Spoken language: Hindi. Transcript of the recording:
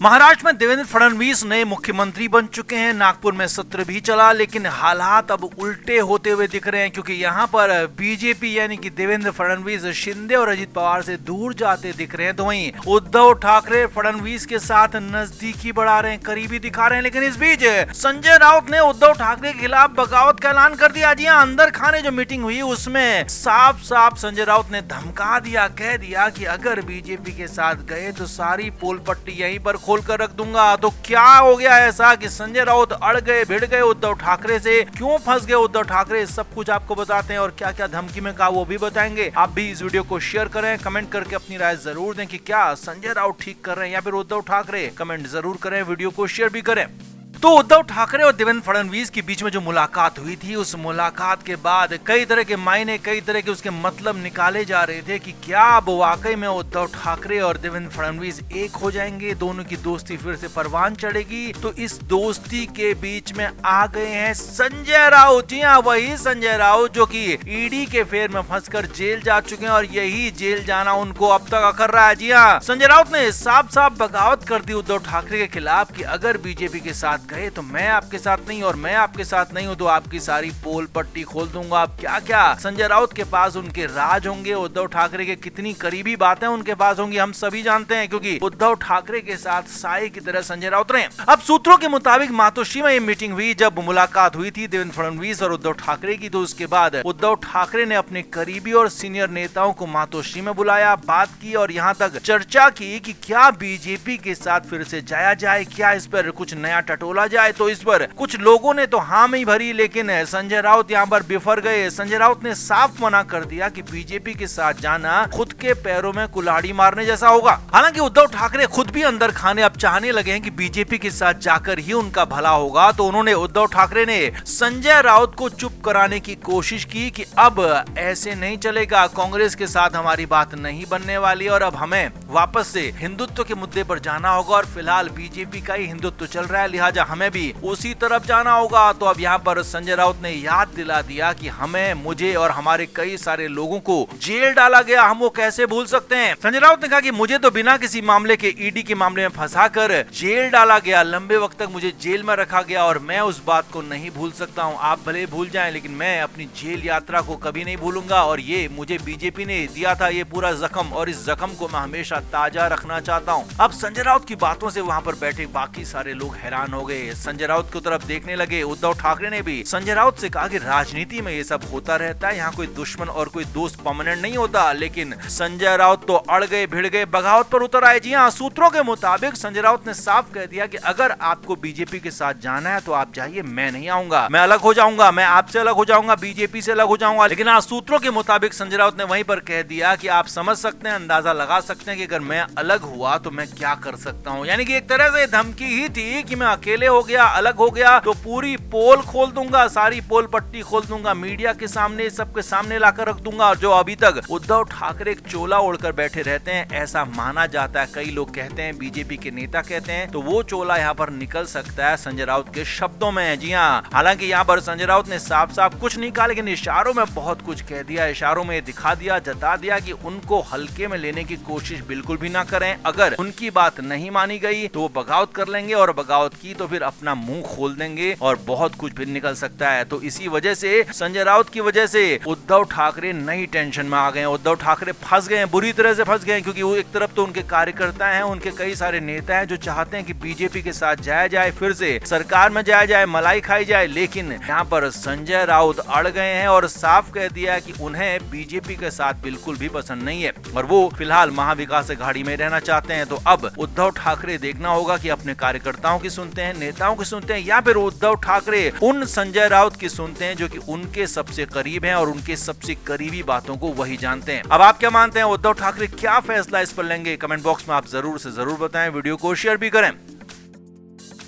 महाराष्ट्र में देवेंद्र फडणवीस नए मुख्यमंत्री बन चुके हैं। नागपुर में सत्र भी चला, लेकिन हालात अब उल्टे होते हुए दिख रहे हैं, क्योंकि यहाँ पर बीजेपी यानी कि देवेंद्र फडणवीस शिंदे और अजित पवार से दूर जाते दिख रहे हैं, तो वहीं उद्धव ठाकरे फडणवीस के साथ नजदीकी बढ़ा रहे हैं, करीबी दिखा रहे हैं। लेकिन इस बीच संजय राउत ने उद्धव ठाकरे के खिलाफ बगावत का ऐलान कर दिया। जी हाँ, अंदर खाने जो मीटिंग हुई उसमें साफ साफ संजय राउत ने धमका दिया, कह दिया कि अगर बीजेपी के साथ गए तो सारी पोल पट्टी यहीं पर खोल कर रख दूंगा। तो क्या हो गया ऐसा कि संजय राउत अड़ गए, भिड़ गए उद्धव ठाकरे से? क्यों फंस गए उद्धव ठाकरे? सब कुछ आपको बताते हैं, और क्या क्या धमकी में कहा वो भी बताएंगे। आप भी इस वीडियो को शेयर करें, कमेंट करके अपनी राय जरूर दें कि क्या संजय राउत ठीक कर रहे हैं या फिर उद्धव ठाकरे। कमेंट जरूर करें, वीडियो को शेयर भी करें। तो उद्धव ठाकरे और देवेंद्र फडणवीस के बीच में जो मुलाकात हुई थी, उस मुलाकात के बाद कई तरह के मायने, कई तरह के उसके मतलब निकाले जा रहे थे कि क्या अब वाकई में उद्धव ठाकरे और देवेंद्र फडणवीस एक हो जाएंगे, दोनों की दोस्ती फिर से परवान चढ़ेगी। तो इस दोस्ती के बीच में आ गए हैं संजय राउत। जी हाँ, वही संजय राउत जो कि ईडी के फेर में फंसकर जेल जा चुके हैं, और यही जेल जाना उनको अब तक अखर रहा है। जी हाँ, संजय राउत ने साफ साफ बगावत कर दी उद्धव ठाकरे के खिलाफ कि अगर बीजेपी के साथ गए तो मैं आपके साथ नहीं, और मैं आपके साथ नहीं हूं तो आपकी सारी पोल पट्टी खोल दूंगा। अब क्या क्या संजय राउत के पास उनके राज होंगे, उद्धव ठाकरे के कितनी करीबी बातें उनके पास होंगी, हम सभी जानते हैं, क्योंकि उद्धव ठाकरे के साथ साए की तरह संजय राउत रहे। अब सूत्रों के मुताबिक मातोश्री में ये मीटिंग हुई, जब मुलाकात हुई थी देवेंद्र फडणवीस और उद्धव ठाकरे की, तो उसके बाद उद्धव ठाकरे ने अपने करीबी और सीनियर नेताओं को मातोश्री में बुलाया, बात की और यहाँ तक चर्चा की कि क्या बीजेपी के साथ फिर से जाया जाए, क्या इस पर कुछ नया टटोला जाए। तो इस पर कुछ लोगों ने तो हाँ में भरी, लेकिन संजय राउत यहाँ पर बिफर गए। संजय राउत ने साफ मना कर दिया कि बीजेपी के साथ जाना खुद के पैरों में कुल्हाड़ी मारने जैसा होगा। हालांकि उद्धव ठाकरे खुद भी अंदर खाने अब चाहने लगे हैं कि बीजेपी के साथ जाकर ही उनका भला होगा। तो उन्होंने, उद्धव ठाकरे ने संजय राउत को चुप कराने की कोशिश की कि अब ऐसे नहीं चलेगा, कांग्रेस के साथ हमारी बात नहीं बनने वाली और अब हमें वापस से हिंदुत्व के मुद्दे पर जाना होगा, और फिलहाल बीजेपी का ही हिंदुत्व चल रहा है, लिहाजा हमें भी उसी तरफ जाना होगा। तो अब यहाँ पर संजय राउत ने याद दिला दिया कि हमें, मुझे और हमारे कई सारे लोगों को जेल डाला गया, हम वो कैसे भूल सकते हैं। संजय राउत ने कहा कि मुझे तो बिना किसी मामले के, ईडी के मामले में फंसाकर जेल डाला गया, लंबे वक्त तक मुझे जेल में रखा गया, और मैं उस बात को नहीं भूल सकता हूँ। आप भले भूल जाएं, लेकिन मैं अपनी जेल यात्रा को कभी नहीं भूलूंगा, और ये मुझे बीजेपी ने दिया था ये पूरा जख्म, और इस जख्म को मैं हमेशा ताजा रखना चाहता हूँ। अब संजय राउत की बातों से वहाँ पर बैठे बाकी सारे लोग हैरान हो गए, संजय राउत की तरफ देखने लगे। उद्धव ठाकरे ने भी संजय राउत से कहा कि राजनीति में ये सब होता रहता है, यहाँ कोई दुश्मन और कोई दोस्त परमानेंट नहीं होता। लेकिन संजय राउत तो अड़ गए, भिड़ गए, बगावत पर उतर आए। जी हाँ, सूत्रों के मुताबिक संजय राउत ने साफ कह दिया कि अगर आपको बीजेपी के साथ जाना है तो आप जाइए, मैं नहीं आऊंगा, मैं अलग हो जाऊंगा, मैं आपसे अलग हो जाऊंगा, बीजेपी से अलग हो जाऊंगा। लेकिन हाँ, सूत्रों के मुताबिक संजय राउत ने वहीं पर कह दिया कि आप समझ सकते हैं, अंदाजा लगा सकते हैं कि अगर मैं अलग हुआ तो मैं क्या कर सकता हूँ। यानी कि एक तरह से धमकी ही थी कि मैं अकेले हो गया, अलग हो गया तो पूरी पोल खोल दूंगा, सारी पोल पट्टी खोल दूंगा, मीडिया के सामने, सबके सामने लाकर रख दूंगा। और जो अभी तक उद्धव ठाकरे एक चोला ओढ़कर बैठे रहते हैं, ऐसा माना जाता है, कई लोग कहते हैं, बीजेपी के नेता कहते हैं, तो वो चोला यहाँ पर निकल सकता है संजय राउत के शब्दों में। जी हाँ, हालांकि यहाँ पर संजय राउत ने साफ साफ कुछ नहीं कहा, लेकिन इशारों में बहुत कुछ कह दिया, इशारों में दिखा दिया, जता दिया कि उनको हल्के में लेने की कोशिश बिल्कुल भी ना करें। अगर उनकी बात नहीं मानी गई तो वो बगावत कर लेंगे, और बगावत की तो फिर अपना मुंह खोल देंगे, और बहुत कुछ भी निकल सकता है। तो इसी वजह से, संजय राउत की वजह से उद्धव ठाकरे नई टेंशन में आ गए हैं। उद्धव ठाकरे फंस गए हैं, बुरी तरह से फंस गए हैं, क्योंकि वो एक तरफ तो उनके कार्यकर्ता हैं, उनके कई सारे नेता हैं जो चाहते हैं कि बीजेपी के साथ जाया जाए, फिर से सरकार में जाया जाए, मलाई खाई जाए। लेकिन यहाँ पर संजय राउत अड़ गए हैं और साफ कह दिया कि उन्हें बीजेपी के साथ बिल्कुल भी पसंद नहीं है, और वो फिलहाल महाविकास अघाड़ी में रहना चाहते हैं। तो अब उद्धव ठाकरे देखना होगा कि अपने कार्यकर्ताओं की सुनते हैं, नेताओं की सुनते हैं, या फिर उद्धव ठाकरे उन संजय राउत की सुनते हैं जो कि उनके सबसे करीब हैं और उनके सबसे करीबी बातों को वही जानते हैं। अब आप क्या मानते हैं, उद्धव ठाकरे क्या फैसला इस पर लेंगे? कमेंट बॉक्स में आप जरूर से जरूर बताएं, वीडियो को शेयर भी करें।